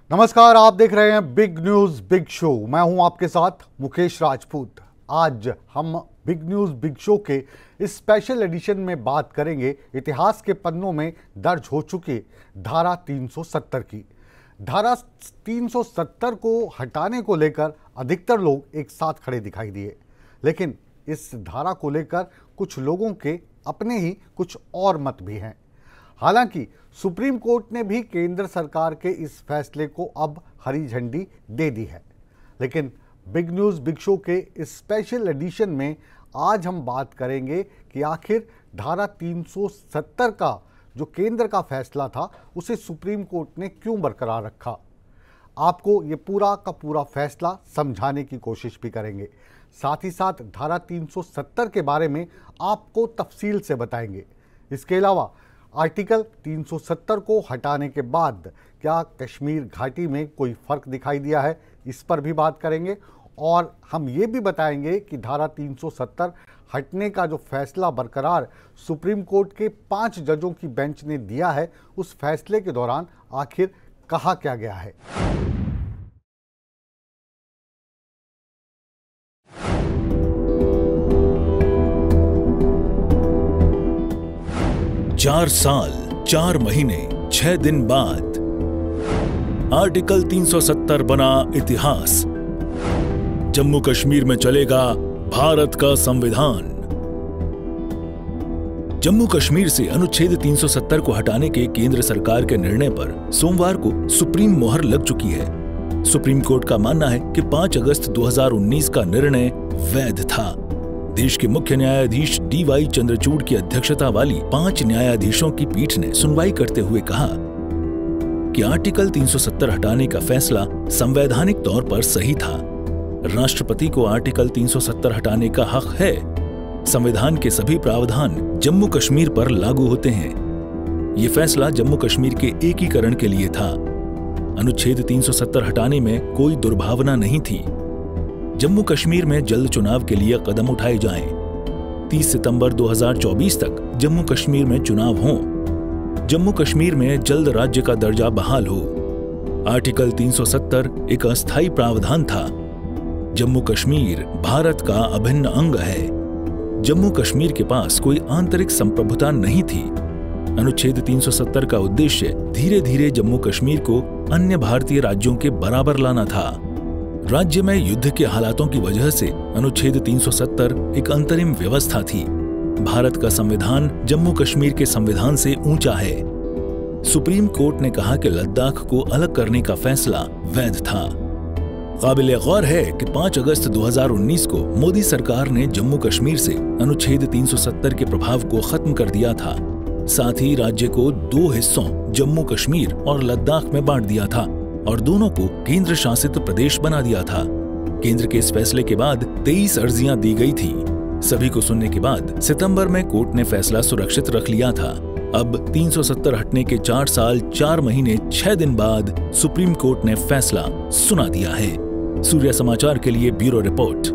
नमस्कार, आप देख रहे हैं बिग न्यूज बिग शो। मैं हूं आपके साथ मुकेश राजपूत। आज हम बिग न्यूज बिग शो के इस स्पेशल एडिशन में बात करेंगे इतिहास के पन्नों में दर्ज हो चुकी धारा 370 की। धारा 370 को हटाने को लेकर अधिकतर लोग एक साथ खड़े दिखाई दिए, लेकिन इस धारा को लेकर कुछ लोगों के अपने ही कुछ और मत भी हैं। हालांकि सुप्रीम कोर्ट ने भी केंद्र सरकार के इस फैसले को अब हरी झंडी दे दी है, लेकिन बिग न्यूज़ बिग शो के इस स्पेशल एडिशन में आज हम बात करेंगे कि आखिर धारा 370 का जो केंद्र का फैसला था उसे सुप्रीम कोर्ट ने क्यों बरकरार रखा। आपको ये पूरा का पूरा फैसला समझाने की कोशिश भी करेंगे, साथ ही साथ धारा 370 के बारे में आपको तफसील से बताएंगे। इसके अलावा आर्टिकल 370 को हटाने के बाद क्या कश्मीर घाटी में कोई फ़र्क दिखाई दिया है, इस पर भी बात करेंगे। और हम ये भी बताएंगे कि धारा 370 हटने का जो फैसला बरकरार सुप्रीम कोर्ट के 5 जजों की बेंच ने दिया है, उस फैसले के दौरान आखिर कहा क्या गया है। 4 साल 4 महीने 6 दिन बाद आर्टिकल 370 बना इतिहास। जम्मू कश्मीर में चलेगा भारत का संविधान। जम्मू कश्मीर से अनुच्छेद 370 को हटाने के केंद्र सरकार के निर्णय पर सोमवार को सुप्रीम मोहर लग चुकी है। सुप्रीम कोर्ट का मानना है कि 5 अगस्त 2019 का निर्णय वैध था। देश के मुख्य न्यायाधीश DY चंद्रचूड़ की अध्यक्षता वाली 5 न्यायाधीशों की पीठ ने सुनवाई करते हुए कहा कि आर्टिकल 370 हटाने का फैसला संवैधानिक तौर पर सही था। राष्ट्रपति को आर्टिकल 370 हटाने का हक है। संविधान के सभी प्रावधान जम्मू कश्मीर पर लागू होते हैं। ये फैसला जम्मू कश्मीर के एकीकरण के लिए था। अनुच्छेद 370 हटाने में कोई दुर्भावना नहीं थी। जम्मू कश्मीर में जल्द चुनाव के लिए कदम उठाए जाएं। 30 सितंबर 2024 तक जम्मू कश्मीर में चुनाव हों। जम्मू कश्मीर में जल्द राज्य का दर्जा बहाल हो। आर्टिकल 370 एक अस्थायी प्रावधान था। जम्मू कश्मीर भारत का अभिन्न अंग है। जम्मू कश्मीर के पास कोई आंतरिक संप्रभुता नहीं थी। अनुच्छेद 370 का उद्देश्य धीरे धीरे जम्मू कश्मीर को अन्य भारतीय राज्यों के बराबर लाना था। राज्य में युद्ध के हालातों की वजह से अनुच्छेद 370 एक अंतरिम व्यवस्था थी। भारत का संविधान जम्मू कश्मीर के संविधान से ऊंचा है। सुप्रीम कोर्ट ने कहा कि लद्दाख को अलग करने का फैसला वैध था। काबिले गौर है कि 5 अगस्त 2019 को मोदी सरकार ने जम्मू कश्मीर से अनुच्छेद 370 के प्रभाव को खत्म कर दिया था। साथ ही राज्य को 2 हिस्सों जम्मू कश्मीर और लद्दाख में बांट दिया था और दोनों को केंद्र शासित प्रदेश बना दिया था। केंद्र के इस फैसले के बाद 23 अर्जियां दी गई थी। सभी को सुनने के बाद सितंबर में कोर्ट ने फैसला सुरक्षित रख लिया था। अब 370 हटने के 4 साल 4 महीने 6 दिन बाद सुप्रीम कोर्ट ने फैसला सुना दिया है। सूर्य समाचार के लिए ब्यूरो रिपोर्ट।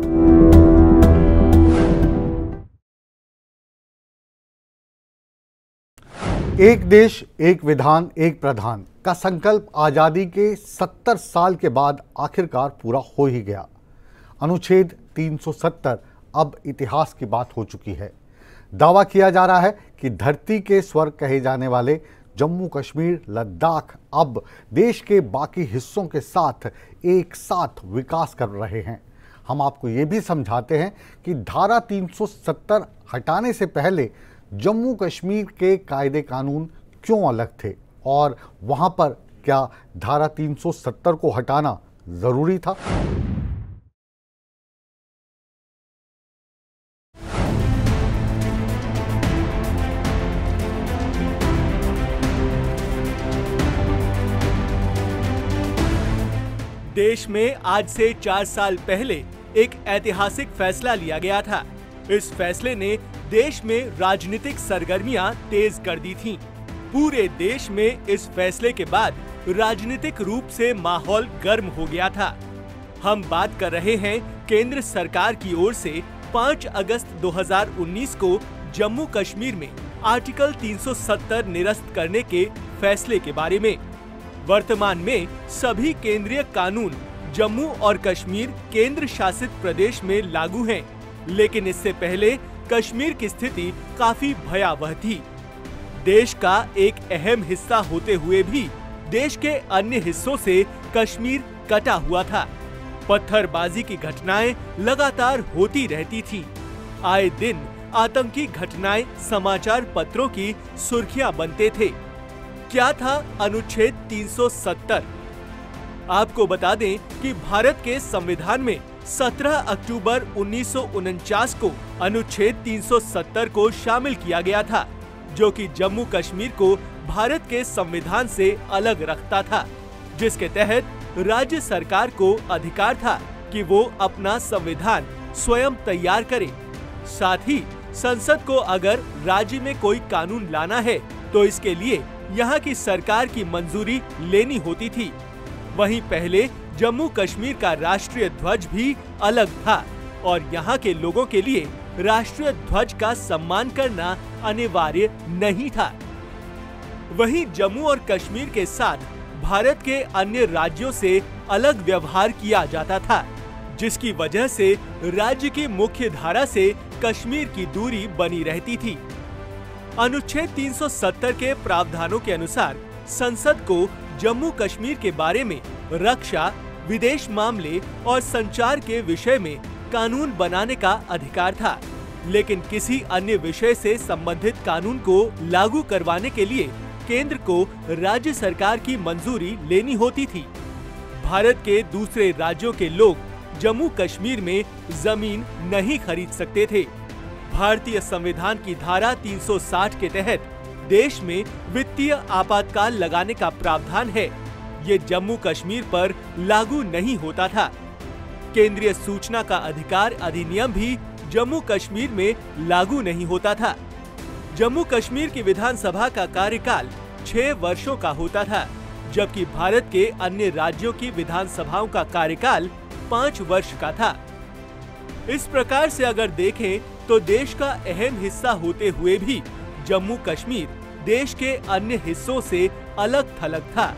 एक देश एक विधान एक प्रधान का संकल्प आज़ादी के 70 साल के बाद आखिरकार पूरा हो ही गया। अनुच्छेद 370 अब इतिहास की बात हो चुकी है। दावा किया जा रहा है कि धरती के स्वर्ग कहे जाने वाले जम्मू कश्मीर लद्दाख अब देश के बाकी हिस्सों के साथ एक साथ विकास कर रहे हैं। हम आपको ये भी समझाते हैं कि धारा 370 हटाने से पहले जम्मू कश्मीर के कायदे कानून क्यों अलग थे और वहां पर क्या धारा 370 को हटाना जरूरी था। देश में आज से 4 साल पहले एक ऐतिहासिक फैसला लिया गया था। इस फैसले ने देश में राजनीतिक सरगर्मियां तेज कर दी थीं। पूरे देश में इस फैसले के बाद राजनीतिक रूप से माहौल गर्म हो गया था। हम बात कर रहे हैं केंद्र सरकार की ओर से 5 अगस्त 2019 को जम्मू कश्मीर में आर्टिकल 370 निरस्त करने के फैसले के बारे में। वर्तमान में सभी केंद्रीय कानून जम्मू और कश्मीर केंद्र शासित प्रदेश में लागू हैं, लेकिन इससे पहले कश्मीर की स्थिति काफी भयावह थी। देश का एक अहम हिस्सा होते हुए भी देश के अन्य हिस्सों से कश्मीर कटा हुआ था। पत्थरबाजी की घटनाएं लगातार होती रहती थीं। आए दिन आतंकी घटनाएं समाचार पत्रों की सुर्खियां बनते थे। क्या था अनुच्छेद 370? आपको बता दें कि भारत के संविधान में 17 अक्टूबर 1949 को अनुच्छेद 370 को शामिल किया गया था, जो कि जम्मू कश्मीर को भारत के संविधान से अलग रखता था, जिसके तहत राज्य सरकार को अधिकार था कि वो अपना संविधान स्वयं तैयार करे। साथ ही संसद को अगर राज्य में कोई कानून लाना है तो इसके लिए यहाँ की सरकार की मंजूरी लेनी होती थी। वहीं पहले जम्मू कश्मीर का राष्ट्रीय ध्वज भी अलग था और यहाँ के लोगों के लिए राष्ट्रीय ध्वज का सम्मान करना अनिवार्य नहीं था। वहीं जम्मू और कश्मीर के साथ भारत के अन्य राज्यों से अलग व्यवहार किया जाता था, जिसकी वजह से राज्य की मुख्य धारा से कश्मीर की दूरी बनी रहती थी। अनुच्छेद 370 के प्रावधानों के अनुसार संसद को जम्मू कश्मीर के बारे में रक्षा, विदेश मामले और संचार के विषय में कानून बनाने का अधिकार था, लेकिन किसी अन्य विषय से संबंधित कानून को लागू करवाने के लिए केंद्र को राज्य सरकार की मंजूरी लेनी होती थी। भारत के दूसरे राज्यों के लोग जम्मू कश्मीर में जमीन नहीं खरीद सकते थे। भारतीय संविधान की धारा 360 के तहत देश में वित्तीय आपातकाल लगाने का प्रावधान है। ये जम्मू कश्मीर पर लागू नहीं होता था। केंद्रीय सूचना का अधिकार अधिनियम भी जम्मू कश्मीर में लागू नहीं होता था। जम्मू कश्मीर की विधानसभा का कार्यकाल 6 वर्षों का होता था, जबकि भारत के अन्य राज्यों की विधानसभाओं का कार्यकाल 5 वर्ष का था। इस प्रकार से अगर देखें तो देश का अहम हिस्सा होते हुए भी जम्मू कश्मीर देश के अन्य हिस्सों से अलग थलग था,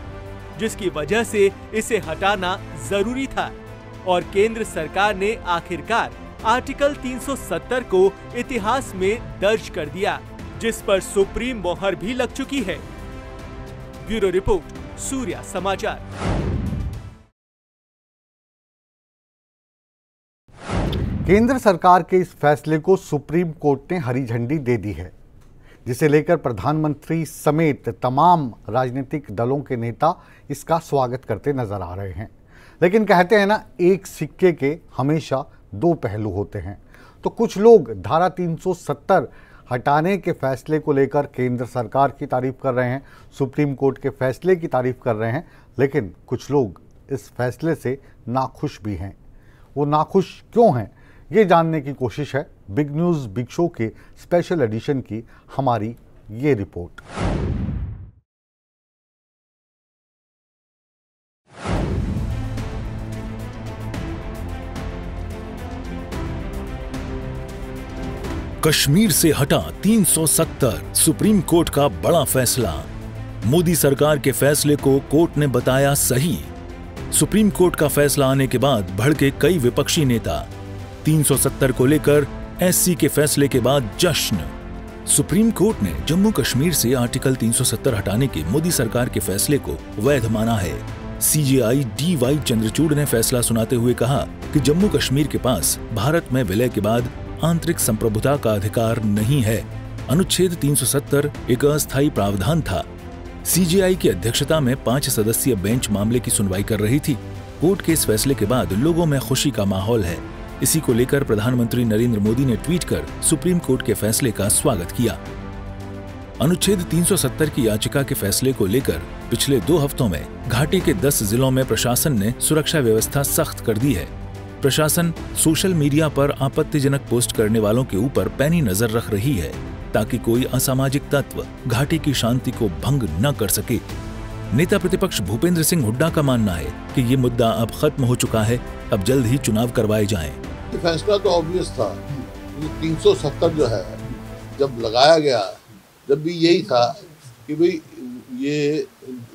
जिसकी वजह से इसे हटाना जरूरी था और केंद्र सरकार ने आखिरकार आर्टिकल 370 को इतिहास में दर्ज कर दिया, जिस पर सुप्रीम मोहर भी लग चुकी है। ब्यूरो रिपोर्ट, सूर्या समाचार। केंद्र सरकार के इस फैसले को सुप्रीम कोर्ट ने हरी झंडी दे दी है, जिसे लेकर प्रधानमंत्री समेत तमाम राजनीतिक दलों के नेता इसका स्वागत करते नजर आ रहे हैं। लेकिन कहते हैं ना, एक सिक्के के हमेशा 2 पहलू होते हैं। तो कुछ लोग धारा 370 हटाने के फैसले को लेकर केंद्र सरकार की तारीफ कर रहे हैं, सुप्रीम कोर्ट के फैसले की तारीफ कर रहे हैं, लेकिन कुछ लोग इस फैसले से नाखुश भी हैं। वो नाखुश क्यों हैं, ये जानने की कोशिश है बिग न्यूज़ बिग शो के स्पेशल एडिशन की हमारी ये रिपोर्ट। कश्मीर से हटा 370, सुप्रीम कोर्ट का बड़ा फैसला। मोदी सरकार के फैसले को कोर्ट ने बताया सही। सुप्रीम कोर्ट का फैसला आने के बाद भड़के कई विपक्षी नेता। 370 को लेकर एससी के फैसले के बाद जश्न। सुप्रीम कोर्ट ने जम्मू कश्मीर से आर्टिकल 370 हटाने के मोदी सरकार के फैसले को वैध माना है। सीजेआई DY चंद्रचूड़ ने फैसला सुनाते हुए कहा कि जम्मू कश्मीर के पास भारत में विलय के बाद आंतरिक संप्रभुता का अधिकार नहीं है। अनुच्छेद 370 एक अस्थायी प्रावधान था। सीजेआई की अध्यक्षता में 5 सदस्यीय बेंच मामले की सुनवाई कर रही थी। कोर्ट के इस फैसले के बाद लोगों में खुशी का माहौल है। इसी को लेकर प्रधानमंत्री नरेंद्र मोदी ने ट्वीट कर सुप्रीम कोर्ट के फैसले का स्वागत किया। अनुच्छेद 370 की याचिका के फैसले को लेकर पिछले 2 हफ्तों में घाटी के 10 जिलों में प्रशासन ने सुरक्षा व्यवस्था सख्त कर दी है। प्रशासन सोशल मीडिया पर आपत्तिजनक पोस्ट करने वालों के ऊपर पैनी नजर रख रही है, ताकि कोई असामाजिक तत्व घाटी की शांति को भंग न कर सके। नेता प्रतिपक्ष भूपेंद्र सिंह हुड्डा का मानना है कि ये मुद्दा अब खत्म हो चुका है अब जल्द ही चुनाव करवाए जाएं। ये फैसला तो ऑब्वियस था। ये 370 जो है जब लगाया गया, जब भी यही था कि भाई ये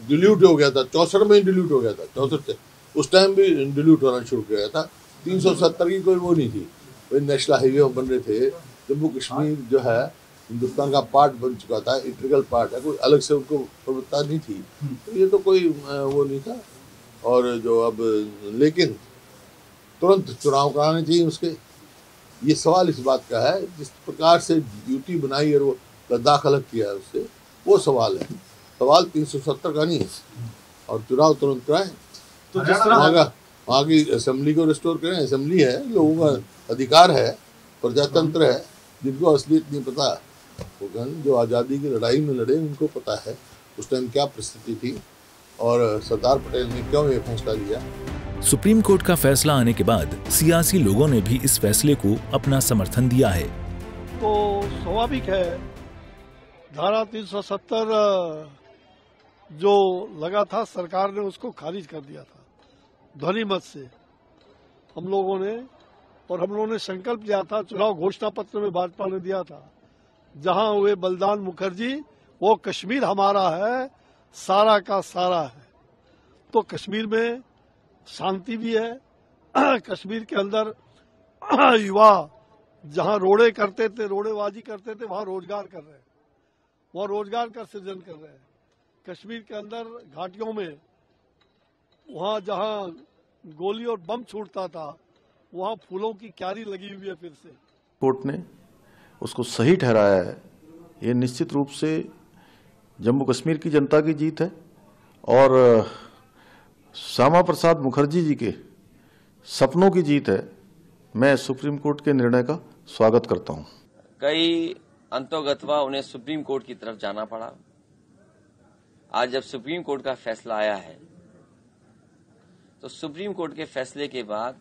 डिल्यूट हो गया था, 64 में डिल्यूट हो गया था, 64 से उस टाइम भी डिल्यूट होना शुरू हो गया था। 370 की कोई वो नहीं थी। वही नेशनल हाईवे बन रहे थे। जम्मू कश्मीर जो है हिंदुस्तान का पार्ट बन चुका था, इंटीग्रल पार्ट है, कोई अलग से उनको प्रवृत्ता नहीं थी। तो ये तो कोई वो नहीं था। और जो अब लेकिन तुरंत चुनाव कराने चाहिए उसके। ये सवाल इस बात का है, जिस प्रकार से यूटी बनाई और वो लद्दाख अलग किया है उससे, वो सवाल है। सवाल 370 का नहीं है। और चुनाव तुरंत कराएं। तो जिस तरह वहाँ की असेंबली को रिस्टोर करें। असेंबली है, लोगों का अधिकार है, प्रजातंत्र है। जिनको असलियत नहीं पता, वो जो आज़ादी की लड़ाई में लड़े उनको पता है उस टाइम क्या परिस्थिति थी और सरदार पटेल ने क्यों ये फैसला लिया। सुप्रीम कोर्ट का फैसला आने के बाद सियासी लोगों ने भी इस फैसले को अपना समर्थन दिया है। तो स्वाभाविक है, धारा 370 जो लगा था सरकार ने उसको खारिज कर दिया था ध्वनि मत से हम लोगों ने। और हम लोगों ने संकल्प लिया था, चुनाव घोषणा पत्र में भाजपा ने दिया था, जहां हुए बलिदान मुखर्जी वो कश्मीर हमारा है, सारा का सारा है। तो कश्मीर में शांति भी है। कश्मीर के अंदर युवा जहां रोड़े करते थे, रोड़ेबाजी करते थे, वहां रोजगार कर रहे हैं, वहां रोजगार का सृजन कर रहे हैं। कश्मीर के अंदर घाटियों में वहां जहां गोली और बम छूटता था, वहां फूलों की क्यारी लगी हुई है। फिर से कोर्ट ने उसको सही ठहराया है। ये निश्चित रूप से जम्मू कश्मीर की जनता की जीत है और श्यामा प्रसाद मुखर्जी जी के सपनों की जीत है। मैं सुप्रीम कोर्ट के निर्णय का स्वागत करता हूं। कई अंतोगत्वा उन्हें सुप्रीम कोर्ट की तरफ जाना पड़ा। आज जब सुप्रीम कोर्ट का फैसला आया है, तो सुप्रीम कोर्ट के फैसले के बाद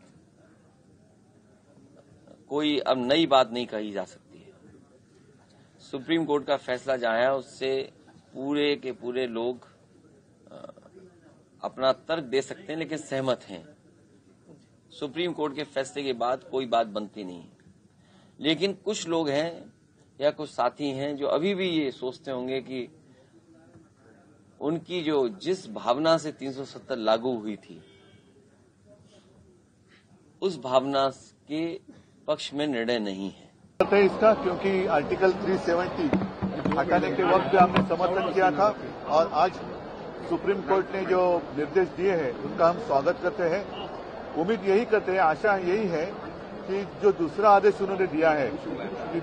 कोई अब नई बात नहीं कही जा सकती है। सुप्रीम कोर्ट का फैसला जो आया उससे पूरे के पूरे लोग अपना तर्क दे सकते हैं, लेकिन सहमत हैं। सुप्रीम कोर्ट के फैसले के बाद कोई बात बनती नहीं है। लेकिन कुछ लोग हैं या कुछ साथी हैं जो अभी भी ये सोचते होंगे कि उनकी जो जिस भावना से 370 लागू हुई थी, उस भावना के पक्ष में निर्णय नहीं है। इसका क्योंकि आर्टिकल 370 हटाने के वक्त भी हमने समर्थन किया था और आज सुप्रीम कोर्ट ने जो निर्देश दिए हैं उनका हम स्वागत करते हैं। उम्मीद यही करते हैं, आशा यही है कि जो दूसरा आदेश उन्होंने दिया है कि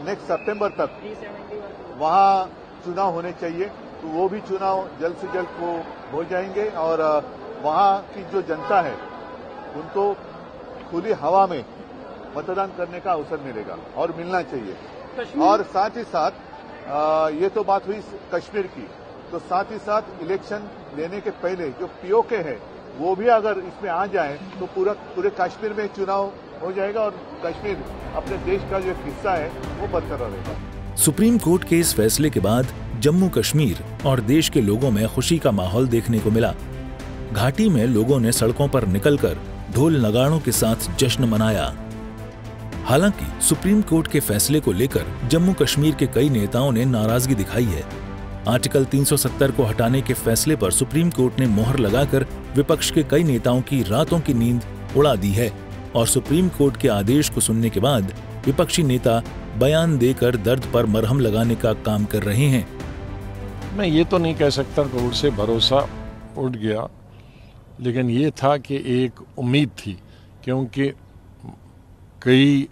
नेक्स्ट सितंबर तक वहां चुनाव होने चाहिए, तो वो भी चुनाव जल्द से जल्द हो जाएंगे और वहां की जो जनता है उनको खुली हवा में मतदान करने का अवसर मिलेगा और मिलना चाहिए। और साथ ही साथ ये तो बात हुई कश्मीर की, तो साथ ही साथ इलेक्शन लेने के पहले जो पीओके है वो भी अगर इसमें आ जाए तो पूरे कश्मीर में चुनाव हो जाएगा और कश्मीर अपने देश का जो एक हिस्सा है वो बरकरार रहेगा। सुप्रीम कोर्ट के इस फैसले के बाद जम्मू कश्मीर और देश के लोगों में खुशी का माहौल देखने को मिला। घाटी में लोगों ने सड़कों पर निकलकर ढोल नगाड़ों के साथ जश्न मनाया। हालांकि सुप्रीम कोर्ट के फैसले को लेकर जम्मू कश्मीर के कई नेताओं ने नाराजगी दिखाई है। आर्टिकल 370 को हटाने के फैसले पर सुप्रीम कोर्ट ने मोहर लगाकर विपक्ष के कई नेताओं की रातों की नींद उड़ा दी है और सुप्रीम कोर्ट के आदेश को सुनने के बाद विपक्षी नेता बयान देकर दर्द पर मरहम लगाने का काम कर रहे हैं। मैं ये तो नहीं कह सकता कोर्ट से भरोसा उठ गया, लेकिन ये था कि एक उम्मीद थी, क्योंकि कई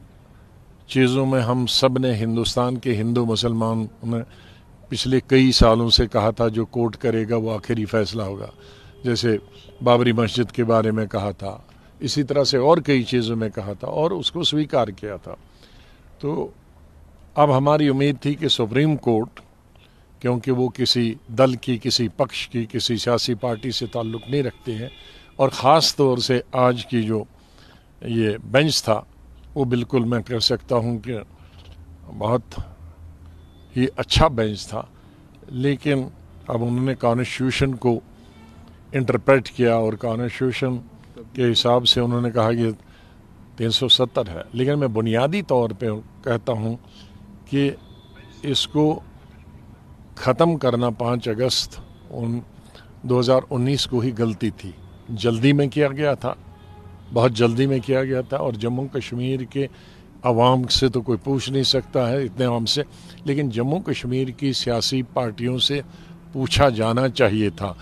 चीज़ों में हम सब ने, हिंदुस्तान के हिंदू मुसलमान ने पिछले कई सालों से कहा था जो कोर्ट करेगा वो आखिरी फैसला होगा। जैसे बाबरी मस्जिद के बारे में कहा था, इसी तरह से और कई चीज़ों में कहा था और उसको स्वीकार किया था। तो अब हमारी उम्मीद थी कि सुप्रीम कोर्ट, क्योंकि वो किसी दल की, किसी पक्ष की, किसी सियासी पार्टी से ताल्लुक़ नहीं रखते हैं और ख़ास तौर से आज की जो ये बेंच था वो बिल्कुल मैं कह सकता हूँ कि बहुत ही अच्छा बेंच था। लेकिन अब उन्होंने कॉन्स्टिट्यूशन को इंटरप्रेट किया और कॉन्स्टिट्यूशन के हिसाब से उन्होंने कहा कि 370 है, लेकिन मैं बुनियादी तौर पे कहता हूँ कि इसको ख़त्म करना 5 अगस्त 2019 को ही गलती थी। जल्दी में किया गया था, बहुत जल्दी में किया गया था, और जम्मू कश्मीर के अवाम से तो कोई पूछ नहीं सकता है इतने आवाम से, लेकिन जम्मू कश्मीर की सियासी पार्टियों से पूछा जाना चाहिए था,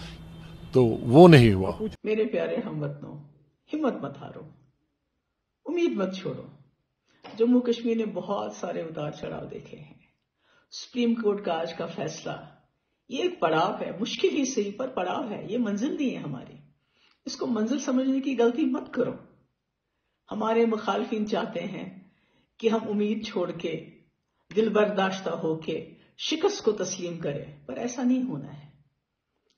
तो वो नहीं हुआ। मेरे प्यारे हमवतनों, हिम्मत मत हारो, उम्मीद मत छोड़ो। जम्मू कश्मीर ने बहुत सारे उतार चढ़ाव देखे हैं। सुप्रीम कोर्ट का आज का फैसला ये एक पड़ाव है, मुश्किल ही सही पर पड़ाव है, ये मंजिल नहीं है हमारी। इसको मंजिल समझने की गलती मत करो। हमारे मुखालफिन चाहते हैं कि हम उम्मीद छोड़ के, दिल बर्दाश्ता होके शिकस्त को तस्लीम करें, पर ऐसा नहीं होना है।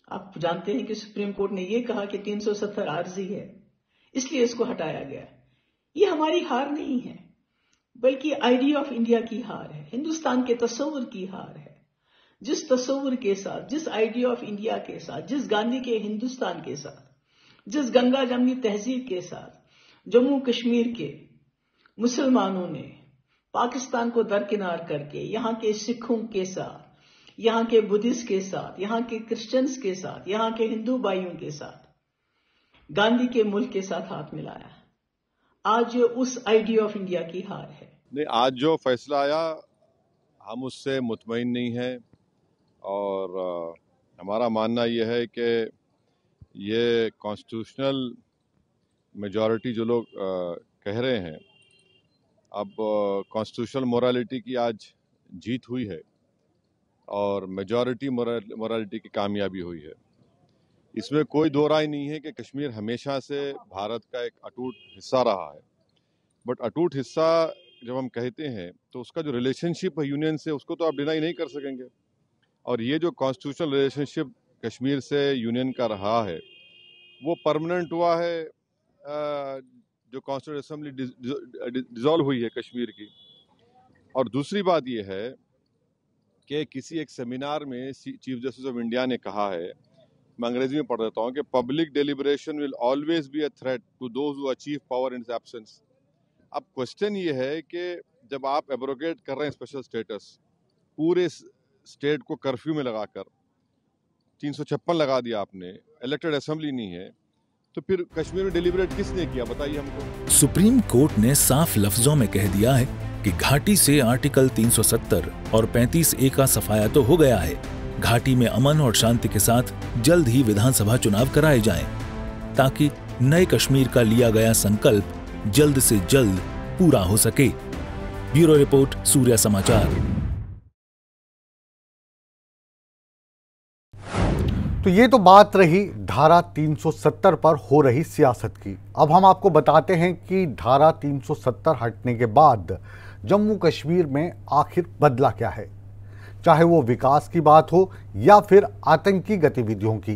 आप जानते हैं कि सुप्रीम कोर्ट ने यह कहा कि 370 आर्जी है, इसलिए इसको हटाया गया। ये हमारी हार नहीं है, बल्कि आइडिया ऑफ इंडिया की हार है, हिंदुस्तान के तस्वुर की हार है। जिस तस्वुर के साथ, जिस आइडिया ऑफ इंडिया के साथ, जिस गांधी के हिंदुस्तान के साथ, जिस गंगा जमनी तहजीब के साथ जम्मू कश्मीर के मुसलमानों ने पाकिस्तान को दरकिनार करके यहाँ के सिखों के साथ, यहाँ के बुद्धिस्ट के साथ, यहाँ के क्रिश्चियंस के साथ, यहाँ के हिंदू भाइयों के साथ गांधी के मुल्क के साथ हाथ मिलाया, आज उस आइडिया ऑफ इंडिया की हार है। नहीं, आज जो फैसला आया हम उससे मुतमईन नहीं हैं, और हमारा मानना यह है कि ये कॉन्स्टिट्यूशनल मेजॉरिटी जो लोग कह रहे हैं, अब कॉन्स्टिट्यूशनल मोरालिटी की आज जीत हुई है और मेजॉरिटी मोरालिटी की कामयाबी हुई है। इसमें कोई दो राय नहीं है कि कश्मीर हमेशा से भारत का एक अटूट हिस्सा रहा है, बट अटूट हिस्सा जब हम कहते हैं तो उसका जो रिलेशनशिप है यूनियन से, उसको तो आप डिनाई नहीं कर सकेंगे। और ये जो कॉन्स्टिट्यूशनल रिलेशनशिप कश्मीर से यूनियन का रहा है, वो परमानेंट हुआ है जो कॉन्स्टिट्यूंट असेंबली डिसॉल्व हुई है कश्मीर की। और दूसरी बात ये है कि किसी एक सेमिनार में चीफ जस्टिस ऑफ इंडिया ने कहा है, मैं अंग्रेजी में पढ़ देता हूँ, कि public deliberation will always be a threat to those who achieve power in absence. अब क्वेश्चन ये है कि जब आप एब्रोगेट कर रहे हैं स्पेशल स्टेटस, पूरे स्टेट को कर्फ्यू में लगाकर 356 लगा दिया आपने, इलेक्टेड असेंबली नहीं है, तो फिर कश्मीर में डिलीबरेट किसने किया, बताइए हमको। सुप्रीम कोर्ट ने साफ लफ्जों में कह दिया है कि घाटी से आर्टिकल 370 और 35A का सफाया तो हो गया है। घाटी में अमन और शांति के साथ जल्द ही विधानसभा चुनाव कराए जाएं, ताकि नए कश्मीर का लिया गया संकल्प जल्द से जल्द पूरा हो सके। ब्यूरो रिपोर्ट, सूर्या समाचार। तो ये तो बात रही धारा 370 पर हो रही सियासत की। अब हम आपको बताते हैं कि धारा 370 हटने के बाद जम्मू कश्मीर में आखिर बदला क्या है, चाहे वो विकास की बात हो या फिर आतंकी गतिविधियों की।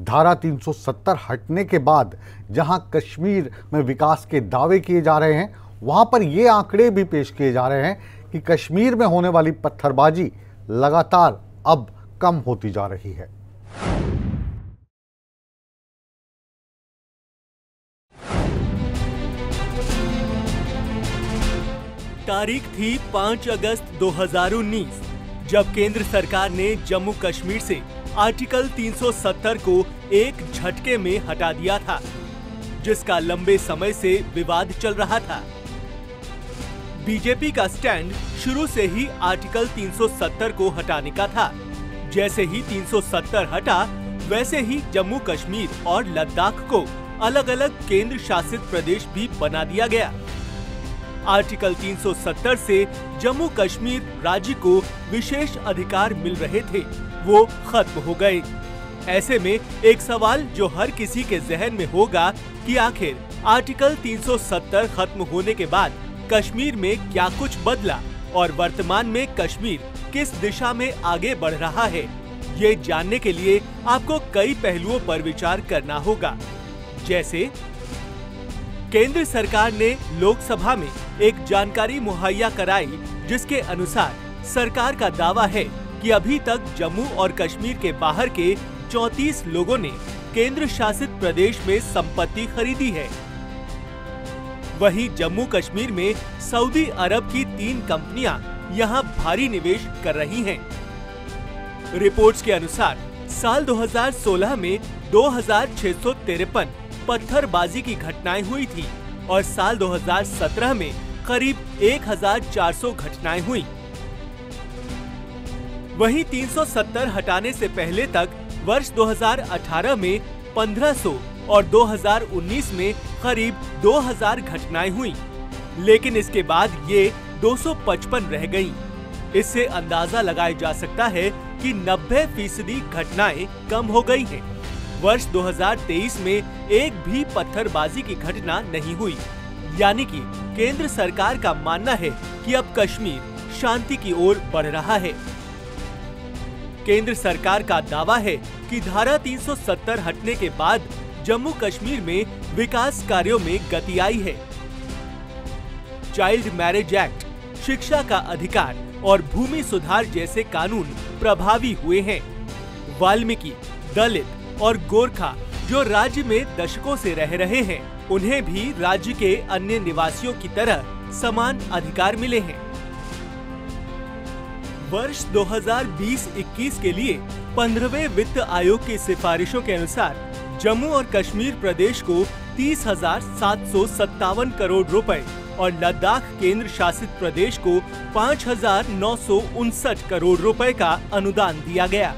धारा 370 हटने के बाद जहां कश्मीर में विकास के दावे किए जा रहे हैं, वहां पर ये आंकड़े भी पेश किए जा रहे हैं कि कश्मीर में होने वाली पत्थरबाजी लगातार अब कम होती जा रही है। तारीख थी 5 अगस्त 2019, जब केंद्र सरकार ने जम्मू कश्मीर से आर्टिकल 370 को एक झटके में हटा दिया था, जिसका लंबे समय से विवाद चल रहा था। बीजेपी का स्टैंड शुरू से ही आर्टिकल 370 को हटाने का था। जैसे ही 370 हटा, वैसे ही जम्मू कश्मीर और लद्दाख को अलग अलग केंद्र शासित प्रदेश भी बना दिया गया। आर्टिकल 370 से जम्मू कश्मीर राज्य को विशेष अधिकार मिल रहे थे, वो खत्म हो गए। ऐसे में एक सवाल जो हर किसी के जहन में होगा कि आखिर आर्टिकल 370 खत्म होने के बाद कश्मीर में क्या कुछ बदला और वर्तमान में कश्मीर किस दिशा में आगे बढ़ रहा है। ये जानने के लिए आपको कई पहलुओं पर विचार करना होगा। जैसे, केंद्र सरकार ने लोकसभा में एक जानकारी मुहैया कराई, जिसके अनुसार सरकार का दावा है कि अभी तक जम्मू और कश्मीर के बाहर के 34 लोगों ने केंद्र शासित प्रदेश में संपत्ति खरीदी है। वहीं जम्मू कश्मीर में सऊदी अरब की 3 कंपनियां यहां भारी निवेश कर रही हैं। रिपोर्ट्स के अनुसार साल 2016 में 2653 पत्थरबाजी की घटनाएं हुई थी और साल 2017 में करीब 1400 घटनाएं हुई। वहीं 370 हटाने से पहले तक वर्ष 2018 में 1500 और 2019 में करीब 2000 घटनाएं हुई, लेकिन इसके बाद ये 255 रह गईं। इससे अंदाजा लगाया जा सकता है कि 90% घटनाएं कम हो गई हैं। वर्ष 2023 में एक भी पत्थरबाजी की घटना नहीं हुई, यानी कि केंद्र सरकार का मानना है कि अब कश्मीर शांति की ओर बढ़ रहा है। केंद्र सरकार का दावा है कि धारा 370 हटने के बाद जम्मू कश्मीर में विकास कार्यों में गति आई है। चाइल्ड मैरिज एक्ट, शिक्षा का अधिकार और भूमि सुधार जैसे कानून प्रभावी हुए हैं। वाल्मीकि, दलित और गोरखा जो राज्य में दशकों से रह रहे हैं, उन्हें भी राज्य के अन्य निवासियों की तरह समान अधिकार मिले हैं। वर्ष 2020-21 के लिए 15वें वित्त आयोग की सिफारिशों के अनुसार जम्मू और कश्मीर प्रदेश को 30,757 करोड़ रुपए और लद्दाख केंद्र शासित प्रदेश को 5,959 करोड़ रुपए का अनुदान दिया गया।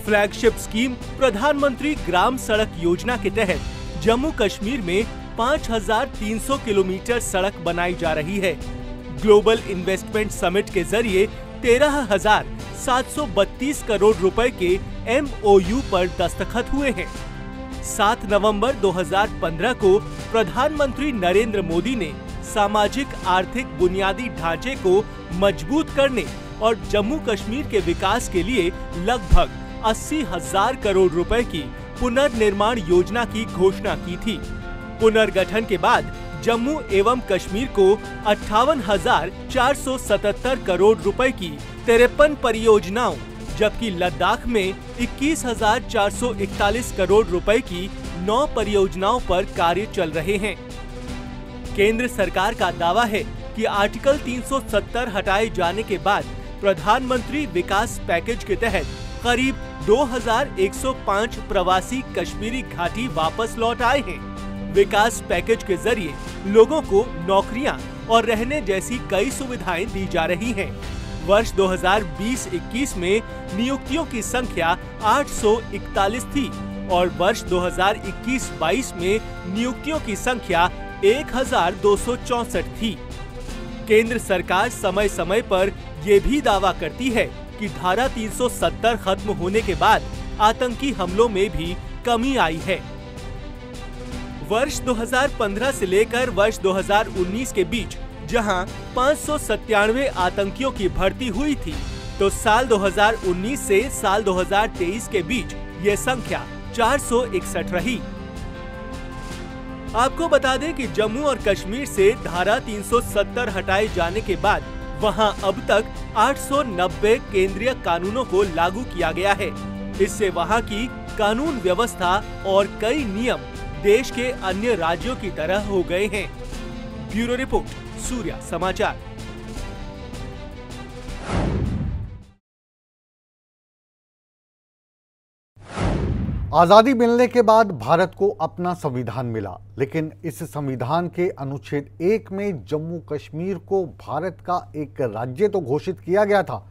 फ्लैगशिप स्कीम प्रधानमंत्री ग्राम सड़क योजना के तहत जम्मू कश्मीर में 5,300 किलोमीटर सड़क बनाई जा रही है। ग्लोबल इन्वेस्टमेंट समिट के जरिए 13,732 करोड़ रुपए के MOU पर दस्तखत हुए हैं। 7 नवंबर 2015 को प्रधानमंत्री नरेंद्र मोदी ने सामाजिक आर्थिक बुनियादी ढांचे को मजबूत करने और जम्मू कश्मीर के विकास के लिए लगभग 80,000 करोड़ रुपए की पुनर्निर्माण योजना की घोषणा की थी। पुनर्गठन के बाद जम्मू एवं कश्मीर को 58,477 करोड़ रुपए की 53 परियोजनाओं, जबकि लद्दाख में 21,441 करोड़ रुपए की 9 परियोजनाओं पर कार्य चल रहे हैं। केंद्र सरकार का दावा है कि आर्टिकल 370 हटाए जाने के बाद प्रधानमंत्री विकास पैकेज के तहत करीब 2,105 प्रवासी कश्मीरी घाटी वापस लौट आए हैं। विकास पैकेज के जरिए लोगों को नौकरियां और रहने जैसी कई सुविधाएं दी जा रही हैं। वर्ष 2020-21 में नियुक्तियों की संख्या 841 थी और वर्ष 2021-22 में नियुक्तियों की संख्या 1,264 थी। केंद्र सरकार समय समय पर ये भी दावा करती है कि धारा 370 खत्म होने के बाद आतंकी हमलों में भी कमी आई है। वर्ष 2015 से लेकर वर्ष 2019 के बीच जहां 597 आतंकियों की भर्ती हुई थी, तो साल 2019 से साल 2023 के बीच ये संख्या 461 रही। आपको बता दें कि जम्मू और कश्मीर से धारा 370 हटाए जाने के बाद वहां अब तक 890 केंद्रीय कानूनों को लागू किया गया है। इससे वहां की कानून व्यवस्था और कई नियम देश के अन्य राज्यों की तरह हो गए हैं। ब्यूरो रिपोर्ट, सूर्या समाचार। आजादी मिलने के बाद भारत को अपना संविधान मिला, लेकिन इस संविधान के अनुच्छेद 1 में जम्मू कश्मीर को भारत का एक राज्य तो घोषित किया गया था,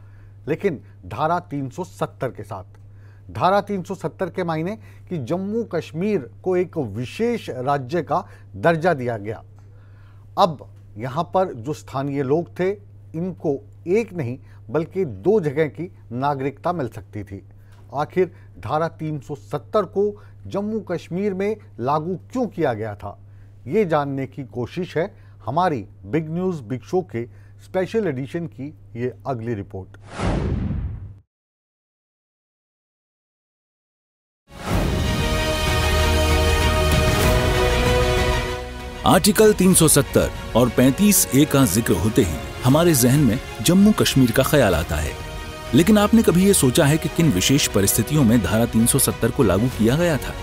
लेकिन धारा 370 के साथ। धारा 370 के मायने कि जम्मू कश्मीर को एक विशेष राज्य का दर्जा दिया गया। अब यहाँ पर जो स्थानीय लोग थे, इनको एक नहीं बल्कि 2 जगह की नागरिकता मिल सकती थी। आखिर धारा 370 को जम्मू कश्मीर में लागू क्यों किया गया था, ये जानने की कोशिश है हमारी बिग न्यूज़ बिग शो के स्पेशल एडिशन की ये अगली रिपोर्ट। आर्टिकल 370 और 35A का जिक्र होते ही हमारे जहन में जम्मू कश्मीर का ख्याल आता है। लेकिन आपने कभी ये सोचा है कि किन विशेष परिस्थितियों में धारा 370 को लागू किया गया था?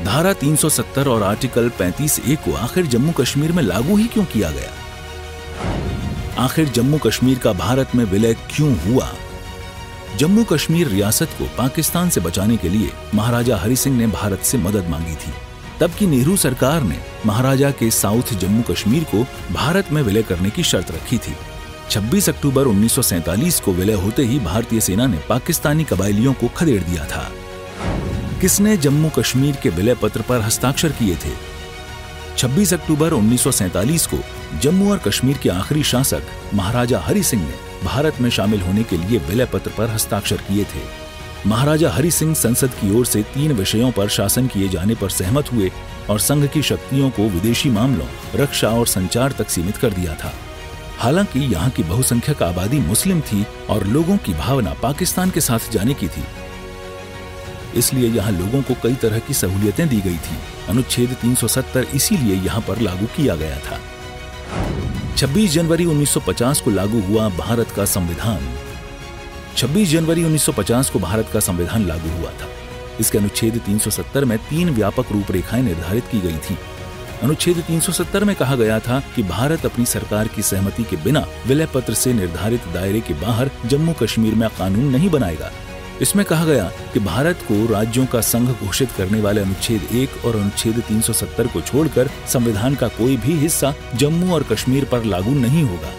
धारा 370 और आर्टिकल 35A को आखिर जम्मू कश्मीर में लागू ही क्यों किया गया? आखिर जम्मू कश्मीर का भारत में विलय क्यों हुआ? जम्मू कश्मीर रियासत को पाकिस्तान से बचाने के लिए महाराजा हरि सिंह ने भारत से मदद मांगी थी। तब की नेहरू सरकार ने महाराजा के साउथ जम्मू कश्मीर को भारत में विलय करने की शर्त रखी थी। 26 अक्टूबर 1947 को विलय होते ही भारतीय सेना ने पाकिस्तानी कबायलियों को खदेड़ दिया था। किसने जम्मू कश्मीर के विलय पत्र पर हस्ताक्षर किए थे? 26 अक्टूबर 1947 को जम्मू और कश्मीर के आखिरी शासक महाराजा हरि सिंह ने भारत में शामिल होने के लिए विलय पत्र पर हस्ताक्षर किए थे। महाराजा हरि सिंह संसद की ओर से 3 विषयों पर शासन किए जाने पर सहमत हुए और संघ की शक्तियों को विदेशी मामलों, रक्षा और संचार तक सीमित कर दिया था। हालांकि यहाँ की बहुसंख्यक आबादी मुस्लिम थी और लोगों की भावना पाकिस्तान के साथ जाने की थी, इसलिए यहाँ लोगों को कई तरह की सहूलियतें दी गई थी। अनुच्छेद 370 इसीलिए यहाँ पर लागू किया गया था। 26 जनवरी 1950 को लागू हुआ भारत का संविधान। 26 जनवरी 1950 को भारत का संविधान लागू हुआ था। इसके अनुच्छेद 370 में 3 व्यापक रूपरेखाएं निर्धारित की गई थी। अनुच्छेद 370 में कहा गया था कि भारत अपनी सरकार की सहमति के बिना विलय पत्र से निर्धारित दायरे के बाहर जम्मू कश्मीर में कानून नहीं बनाएगा। इसमें कहा गया कि भारत को राज्यों का संघ घोषित करने वाले अनुच्छेद 1 और अनुच्छेद 370 को छोड़कर संविधान का कोई भी हिस्सा जम्मू और कश्मीर पर लागू नहीं होगा।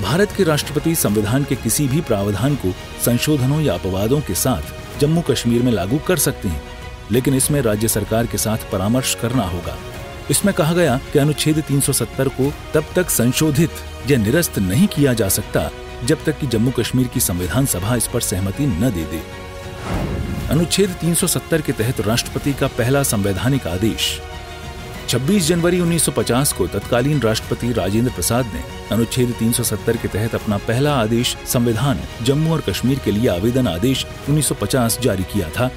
भारत के राष्ट्रपति संविधान के किसी भी प्रावधान को संशोधनों या अपवादों के साथ जम्मू कश्मीर में लागू कर सकते हैं, लेकिन इसमें राज्य सरकार के साथ परामर्श करना होगा। इसमें कहा गया कि अनुच्छेद 370 को तब तक संशोधित या निरस्त नहीं किया जा सकता जब तक कि जम्मू कश्मीर की संविधान सभा इस पर सहमति न दे दे। अनुच्छेद 370 के तहत राष्ट्रपति का पहला संवैधानिक आदेश 26 जनवरी 1950 को तत्कालीन राष्ट्रपति राजेंद्र प्रसाद ने अनुच्छेद 370 के तहत अपना पहला आदेश संविधान जम्मू और कश्मीर के लिए आवेदन आदेश 1950 जारी किया था,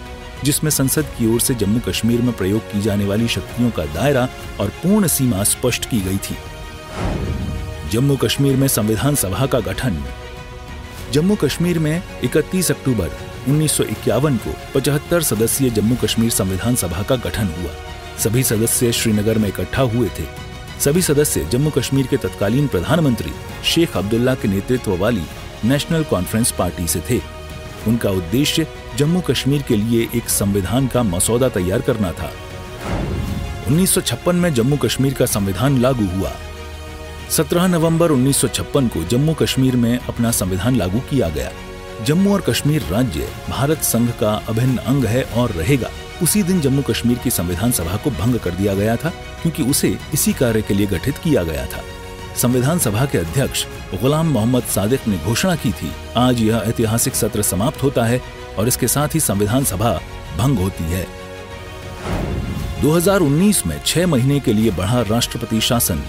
जिसमें संसद की ओर से जम्मू कश्मीर में प्रयोग की जाने वाली शक्तियों का दायरा और पूर्ण सीमा स्पष्ट की गई थी। जम्मू कश्मीर में संविधान सभा का गठन। जम्मू कश्मीर में 31 अक्टूबर 1951 को 75 सदस्यीय जम्मू कश्मीर संविधान सभा का गठन हुआ। सभी सदस्य श्रीनगर में इकट्ठा हुए थे। सभी सदस्य जम्मू कश्मीर के तत्कालीन प्रधानमंत्री शेख अब्दुल्ला के नेतृत्व वाली नेशनल कॉन्फ्रेंस पार्टी से थे। उनका उद्देश्य जम्मू कश्मीर के लिए एक संविधान का मसौदा तैयार करना था। 1956 में जम्मू कश्मीर का संविधान लागू हुआ। 17 नवंबर 1956 को जम्मू कश्मीर में अपना संविधान लागू किया गया। जम्मू और कश्मीर राज्य भारत संघ का अभिन्न अंग है और रहेगा। उसी दिन जम्मू कश्मीर की संविधान सभा को भंग कर दिया गया था, क्योंकि उसे इसी कार्य के लिए गठित किया गया था। संविधान सभा के अध्यक्ष गुलाम मोहम्मद सादिक ने घोषणा की थी, आज यह ऐतिहासिक सत्र समाप्त होता है और इसके साथ ही संविधान सभा भंग होती है। 2019 में 6 महीने के लिए बढ़ा राष्ट्रपति शासन।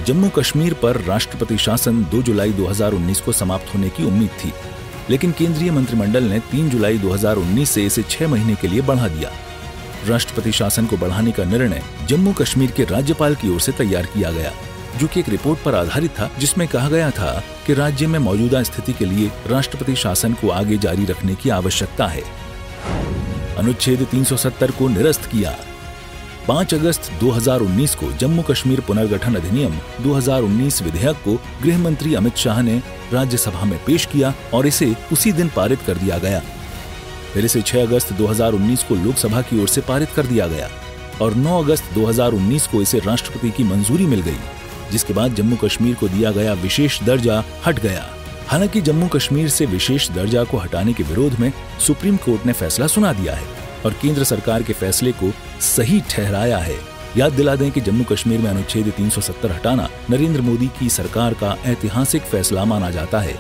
जम्मू कश्मीर पर राष्ट्रपति शासन 2 जुलाई 2019 को समाप्त होने की उम्मीद थी, लेकिन केंद्रीय मंत्रिमंडल ने 3 जुलाई 2019 से इसे 6 महीने के लिए बढ़ा दिया। राष्ट्रपति शासन को बढ़ाने का निर्णय जम्मू कश्मीर के राज्यपाल की ओर से तैयार किया गया, जो कि एक रिपोर्ट पर आधारित था, जिसमें कहा गया था कि राज्य में मौजूदा स्थिति के लिए राष्ट्रपति शासन को आगे जारी रखने की आवश्यकता है। अनुच्छेद 370 को निरस्त किया। 5 अगस्त 2019 को जम्मू कश्मीर पुनर्गठन अधिनियम 2019 विधेयक को गृह मंत्री अमित शाह ने राज्यसभा में पेश किया और इसे उसी दिन पारित कर दिया गया। फिर इसे 6 अगस्त 2019 को लोकसभा की ओर से पारित कर दिया गया और 9 अगस्त 2019 को इसे राष्ट्रपति की मंजूरी मिल गई, जिसके बाद जम्मू कश्मीर को दिया गया विशेष दर्जा हट गया। हालांकि जम्मू कश्मीर से विशेष दर्जा को हटाने के विरोध में सुप्रीम कोर्ट ने फैसला सुना दिया है और केंद्र सरकार के फैसले को सही ठहराया है। याद दिला दें कि जम्मू कश्मीर में अनुच्छेद 370 हटाना नरेंद्र मोदी की सरकार का ऐतिहासिक फैसला माना जाता है।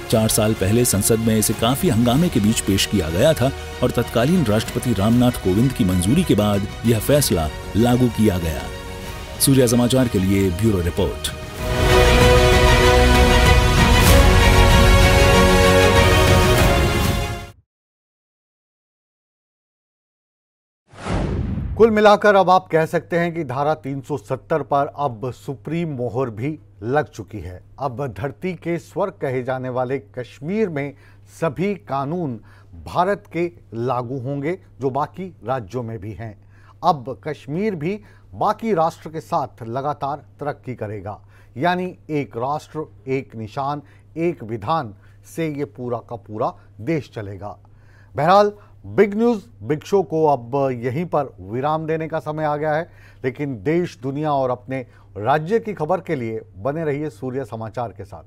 4 साल पहले संसद में इसे काफी हंगामे के बीच पेश किया गया था और तत्कालीन राष्ट्रपति रामनाथ कोविंद की मंजूरी के बाद यह फैसला लागू किया गया। सूर्या समाचार के लिए ब्यूरो रिपोर्ट। कुल मिलाकर अब आप कह सकते हैं कि धारा 370 पर अब सुप्रीम मोहर भी लग चुकी है। अब धरती के स्वर्ग कहे जाने वाले कश्मीर में सभी कानून भारत के लागू होंगे, जो बाकी राज्यों में भी हैं। अब कश्मीर भी बाकी राष्ट्र के साथ लगातार तरक्की करेगा, यानी एक राष्ट्र एक निशान एक विधान से ये पूरा का पूरा देश चलेगा। बहरहाल बिग न्यूज़ बिग शो को अब यहीं पर विराम देने का समय आ गया है, लेकिन देश दुनिया और अपने राज्य की खबर के लिए बने रहिए सूर्य समाचार के साथ।